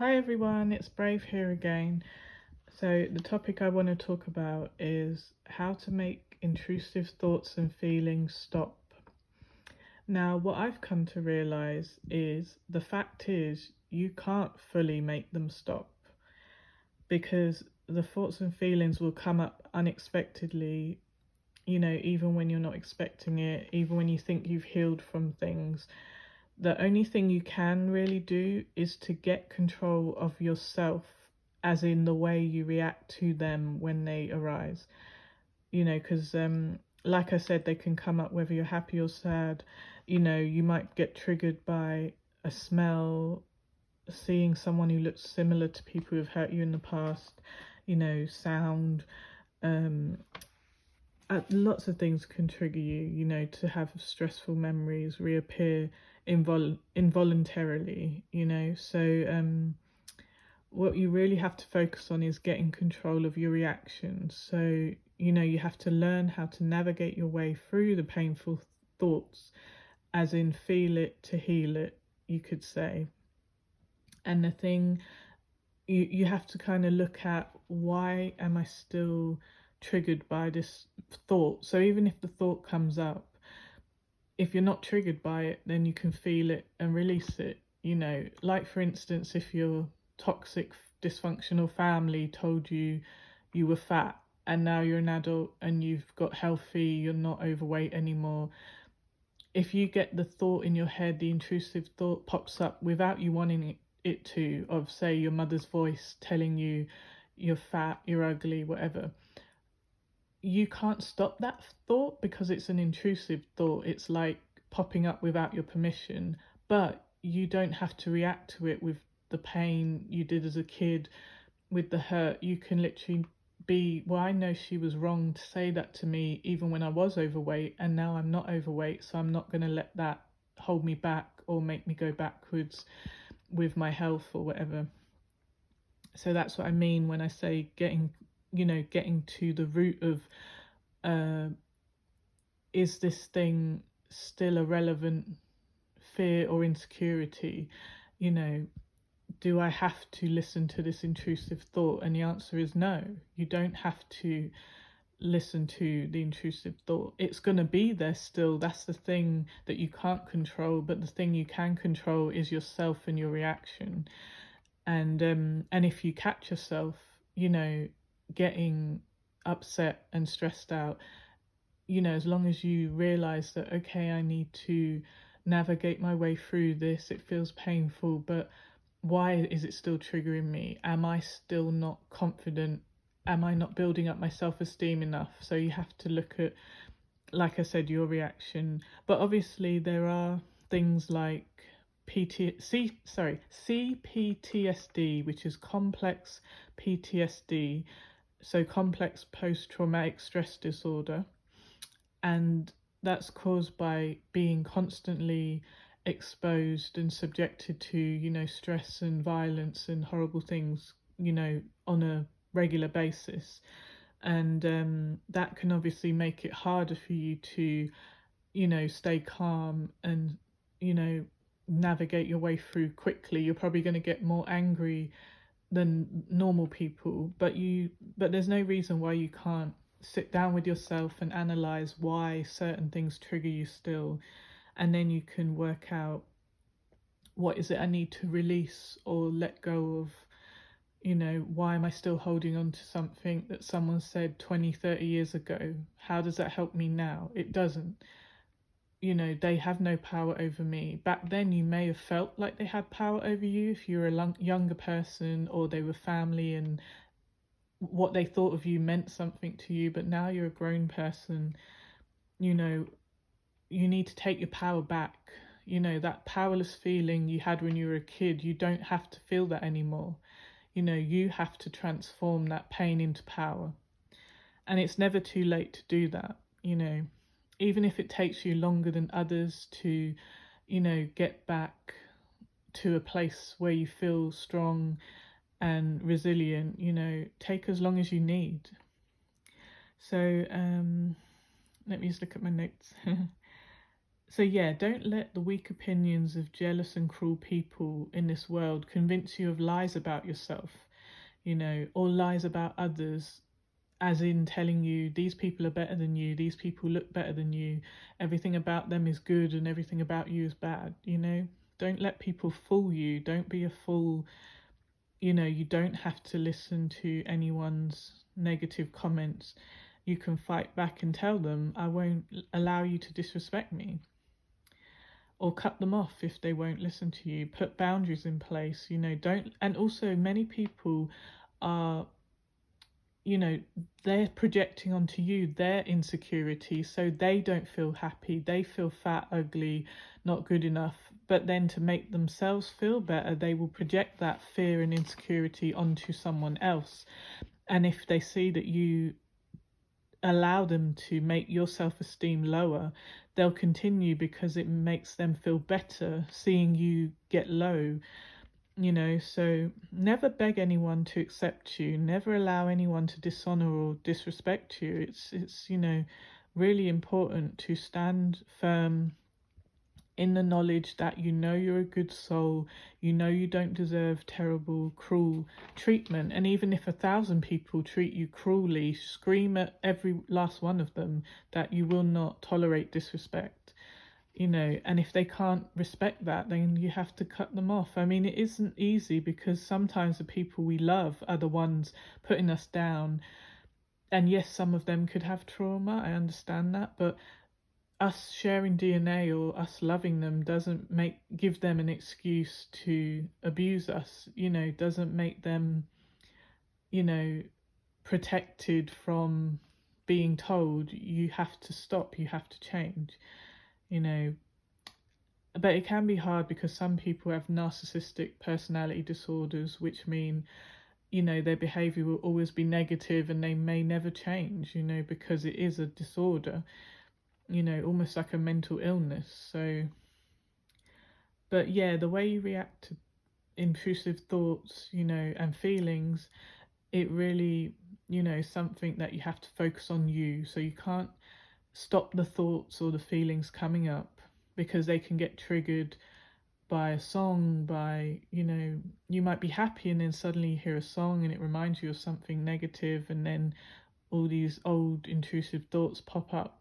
Hi everyone, it's Brave here again. So, the topic I want to talk about is how to make intrusive thoughts and feelings stop. Now, what I've come to realize is the fact is you can't fully make them stop because the thoughts and feelings will come up unexpectedly, even when you're not expecting it, even when you think you've healed from things. The only thing you can really do is to get control of yourself, as in the way you react to them when they arise. Because like I said, they can come up whether you're happy or sad. You might get triggered by a smell, seeing someone who looks similar to people who've hurt you in the past, sound. Um, Lots of things can trigger you, to have stressful memories reappear involuntarily, So what you really have to focus on is getting control of your reactions. So, you have to learn how to navigate your way through the painful thoughts, as in feel it to heal it, you could say. And the thing you have to kind of look at, why am I still triggered by this thought? So even if the thought comes up, if you're not triggered by it, then you can feel it and release it. Like for instance, if your toxic, dysfunctional family told you you were fat and now you're an adult and you've got healthy, you're not overweight anymore. If you get the thought in your head, the intrusive thought pops up without you wanting it to, of say your mother's voice telling you you're fat, you're ugly, whatever. You can't stop that thought because it's an intrusive thought. It's like popping up without your permission, but you don't have to react to it with the pain you did as a kid, with the hurt. You can literally be, well, I know she was wrong to say that to me even when I was overweight, and now I'm not overweight, so I'm not going to let that hold me back or make me go backwards with my health or whatever. So that's what I mean when I say getting to the root of, is this thing still a relevant fear or insecurity? Do I have to listen to this intrusive thought? And the answer is no. You don't have to listen to the intrusive thought. It's going to be there still. That's the thing that you can't control, but the thing you can control is yourself and your reaction. And if you catch yourself, getting upset and stressed out, as long as you realize that, okay, I need to navigate my way through this, it feels painful, but why is it still triggering me? Am I still not confident? Am I not building up my self-esteem enough? So you have to look at, like I said, your reaction. But obviously there are things like CPTSD, which is complex PTSD, so complex post-traumatic stress disorder, and that's caused by being constantly exposed and subjected to, stress and violence and horrible things, on a regular basis. And that can obviously make it harder for you to, stay calm and, navigate your way through quickly. You're probably going to get more angry than normal people, but there's no reason why you can't sit down with yourself and analyze why certain things trigger you still, and then you can work out, what is it I need to release or let go of? Why am I still holding on to something that someone said 20-30 years ago? How does that help me now? It doesn't. They have no power over me. Back then you may have felt like they had power over you if you were a younger person, or they were family and what they thought of you meant something to you, but now you're a grown person. You need to take your power back. That powerless feeling you had when you were a kid, you don't have to feel that anymore. You have to transform that pain into power. And it's never too late to do that, even if it takes you longer than others to, get back to a place where you feel strong and resilient. Take as long as you need. So let me just look at my notes. So yeah, don't let the weak opinions of jealous and cruel people in this world convince you of lies about yourself, or lies about others, as in telling you these people are better than you, these people look better than you, everything about them is good and everything about you is bad. Don't let people fool you. Don't be a fool. You don't have to listen to anyone's negative comments. You can fight back and tell them, I won't allow you to disrespect me, or cut them off if they won't listen to you. Put boundaries in place. Don't. And also, many people are, you know they're projecting onto you their insecurity, so they don't feel happy, they feel fat, ugly, not good enough. But then, to make themselves feel better, they will project that fear and insecurity onto someone else. And if they see that you allow them to make your self-esteem lower, they'll continue, because it makes them feel better seeing you get low. So never beg anyone to accept you, never allow anyone to dishonor or disrespect you. It's really important to stand firm in the knowledge that you're a good soul, you don't deserve terrible, cruel treatment. And even if 1,000 people treat you cruelly, scream at every last one of them that you will not tolerate disrespect. And if they can't respect that, then you have to cut them off. I mean, it isn't easy, because sometimes the people we love are the ones putting us down. And yes, some of them could have trauma, I understand that, but us sharing DNA or us loving them doesn't give them an excuse to abuse us, doesn't make them, you know, protected from being told you have to stop, you have to change, you know. But it can be hard, because some people have narcissistic personality disorders, which mean, their behavior will always be negative and they may never change, because it is a disorder, almost like a mental illness. So, but yeah, the way you react to intrusive thoughts, and feelings, it really, something that you have to focus on you. So you can't stop the thoughts or the feelings coming up, because they can get triggered by a song, by, you might be happy and then suddenly you hear a song and it reminds you of something negative, and then all these old intrusive thoughts pop up,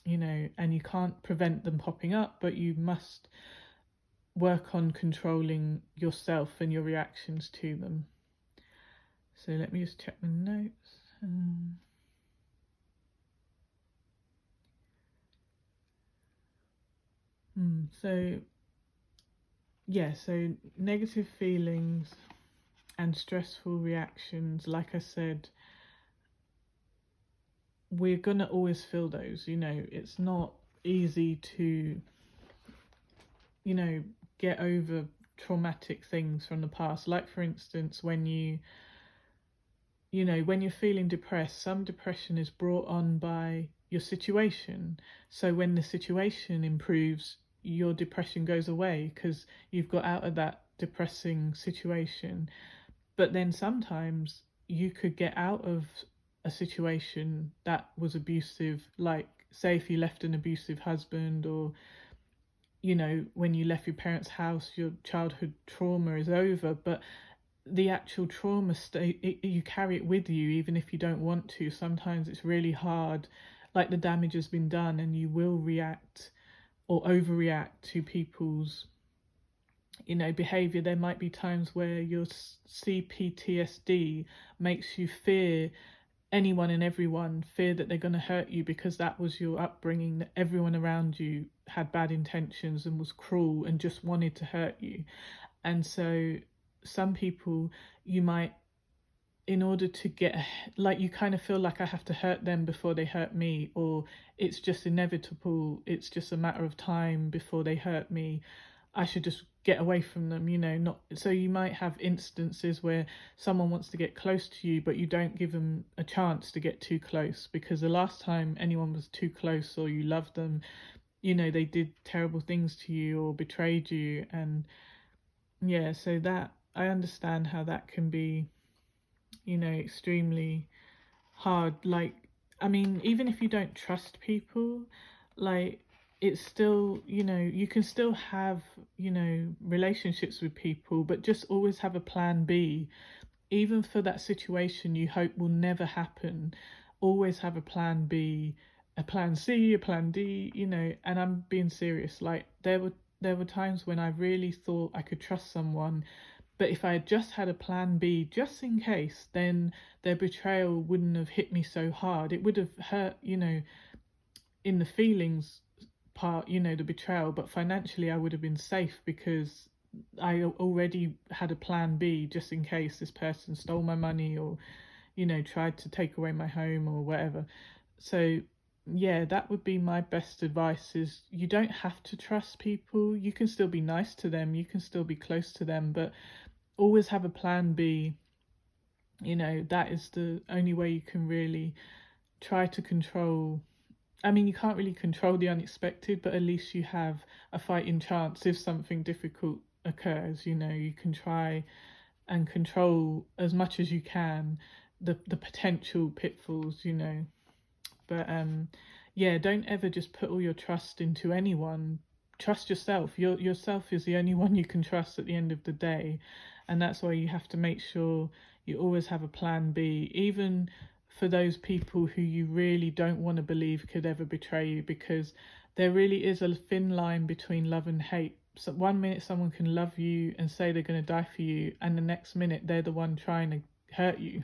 and you can't prevent them popping up, but you must work on controlling yourself and your reactions to them. So let me just check my notes. So yeah, so negative feelings and stressful reactions, like I said, we're gonna always feel those. It's not easy to, get over traumatic things from the past. Like, for instance, when when you're feeling depressed, some depression is brought on by your situation. So when the situation improves, your depression goes away, because you've got out of that depressing situation. But then sometimes you could get out of a situation that was abusive, like, say, if you left an abusive husband, or when you left your parents' house, your childhood trauma is over, but the actual trauma you carry it with you, even if you don't want to. Sometimes it's really hard, like the damage has been done, and you will react or overreact to people's behavior. There might be times where your CPTSD makes you fear anyone and everyone, fear that they're going to hurt you, because that was your upbringing, that everyone around you had bad intentions and was cruel and just wanted to hurt you. And so some people, you might, in order to get, like, you kind of feel like, I have to hurt them before they hurt me, or it's just inevitable, it's just a matter of time before they hurt me, I should just get away from them, not. So you might have instances where someone wants to get close to you, but you don't give them a chance to get too close, because the last time anyone was too close, or you loved them, they did terrible things to you or betrayed you. And yeah, so that, I understand how that can be, extremely hard. Like, I mean, even if you don't trust people, like, it's still, you can still have, relationships with people, but just always have a plan B. Even for that situation you hope will never happen, always have a plan B, a plan C, a plan D, and I'm being serious. Like there were times when I really thought I could trust someone, but if I had just had a plan B just in case, then their betrayal wouldn't have hit me so hard. It would have hurt, in the feelings part, the betrayal, but financially I would have been safe because I already had a plan B just in case this person stole my money or, tried to take away my home or whatever. So, yeah, that would be my best advice is you don't have to trust people. You can still be nice to them, you can still be close to them, but always have a plan B. That is the only way you can really try to control. I mean, you can't really control the unexpected, but at least you have a fighting chance if something difficult occurs. You can try and control as much as you can the potential pitfalls. But yeah, don't ever just put all your trust into anyone. Trust yourself. Yourself is the only one you can trust at the end of the day, and that's why you have to make sure you always have a plan B, even for those people who you really don't want to believe could ever betray you, because there really is a thin line between love and hate. So one minute someone can love you and say they're going to die for you, and the next minute they're the one trying to hurt you,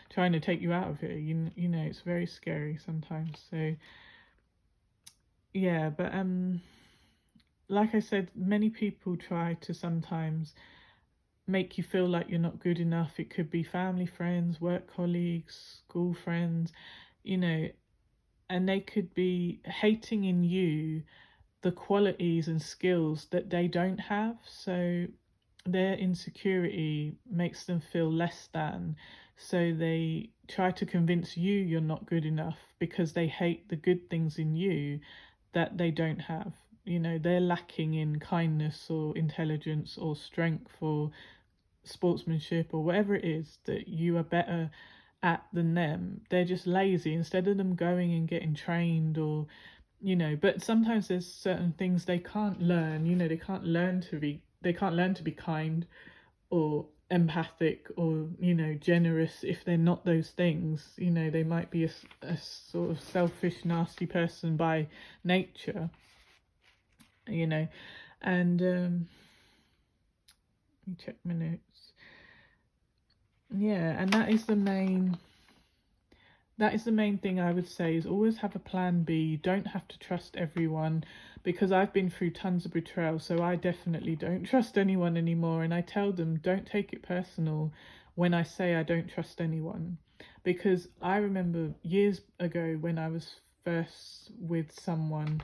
trying to take you out of it. It's very scary sometimes. So yeah, but like I said, many people try to sometimes make you feel like you're not good enough. It could be family, friends, work colleagues, school friends, you know, and they could be hating in you the qualities and skills that they don't have. So their insecurity makes them feel less than. So they try to convince you you're not good enough because they hate the good things in you that they don't have. They're lacking in kindness or intelligence or strength or sportsmanship or whatever it is that you are better at than them. They're just lazy instead of them going and getting trained or, but sometimes there's certain things they can't learn. They can't learn to be kind or empathic or, generous if they're not those things. They might be a sort of selfish, nasty person by nature, you know and let me check my notes. Yeah, and that is the main thing I would say, is always have a plan B. You don't have to trust everyone, because I've been through tons of betrayal, so I definitely don't trust anyone anymore. And I tell them, don't take it personal when I say I don't trust anyone, because I remember years ago when I was first with someone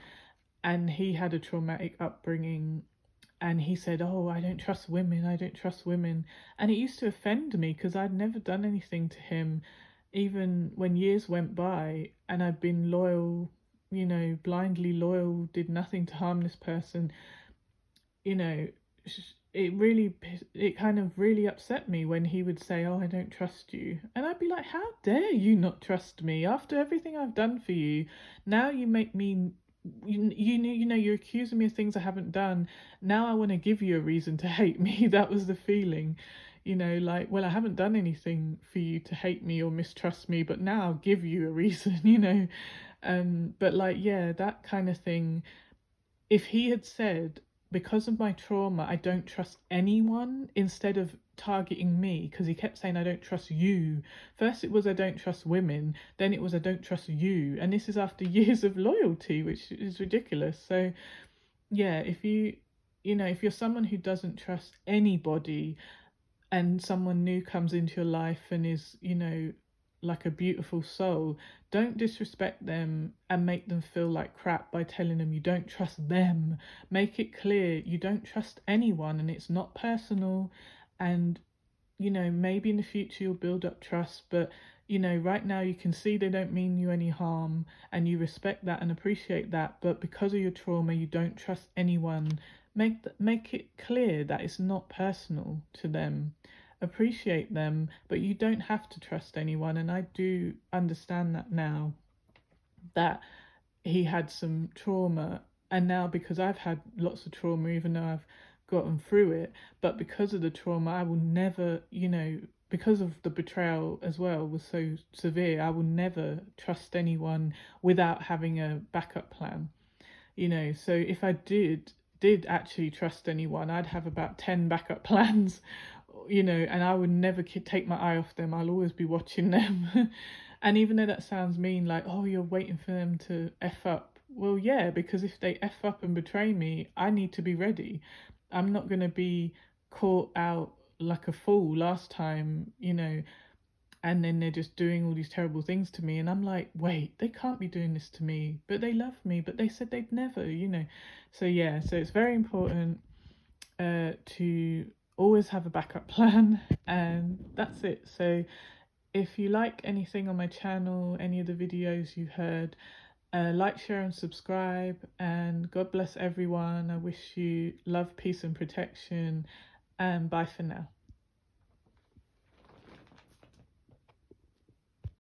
and he had a traumatic upbringing, and he said, "Oh, I don't trust women, I don't trust women." And it used to offend me because I'd never done anything to him, even when years went by and I'd been loyal, blindly loyal, did nothing to harm this person. You know, it kind of really upset me when he would say, "Oh, I don't trust you." And I'd be like, "How dare you not trust me after everything I've done for you? Now you make me you're accusing me of things I haven't done. Now I want to give you a reason to hate me." That was the feeling, like, well, I haven't done anything for you to hate me or mistrust me, but now I'll give you a reason. But like, yeah, that kind of thing. If he had said, because of my trauma I don't trust anyone, instead of targeting me, because he kept saying I don't trust you. First it was I don't trust women, then it was I don't trust you, and this is after years of loyalty, which is ridiculous. So yeah, if you're someone who doesn't trust anybody, and someone new comes into your life and is, like a beautiful soul, don't disrespect them and make them feel like crap by telling them you don't trust them. Make it clear you don't trust anyone and it's not personal. And, maybe in the future you'll build up trust, but, right now you can see they don't mean you any harm and you respect that and appreciate that. But because of your trauma, you don't trust anyone. Make it clear that it's not personal to them. Appreciate them, but you don't have to trust anyone. And I do understand that now, that he had some trauma, and now because I've had lots of trauma, even though I've gotten through it, but because of the trauma, I will never, because of the betrayal as well was so severe, I will never trust anyone without having a backup plan. So if I did actually trust anyone, I'd have about 10 backup plans, and I would never take my eye off them. I'll always be watching them. And even though that sounds mean, like, oh, you're waiting for them to F up. Well, yeah, because if they F up and betray me, I need to be ready. I'm not going to be caught out like a fool last time, and then they're just doing all these terrible things to me. And I'm like, wait, they can't be doing this to me, but they love me, but they said they'd never. So, yeah, so it's very important to always have a backup plan. And that's it. So if you like anything on my channel, any of the videos you heard, like, share, and subscribe. And God bless everyone. I wish you love, peace, and protection. And bye for now.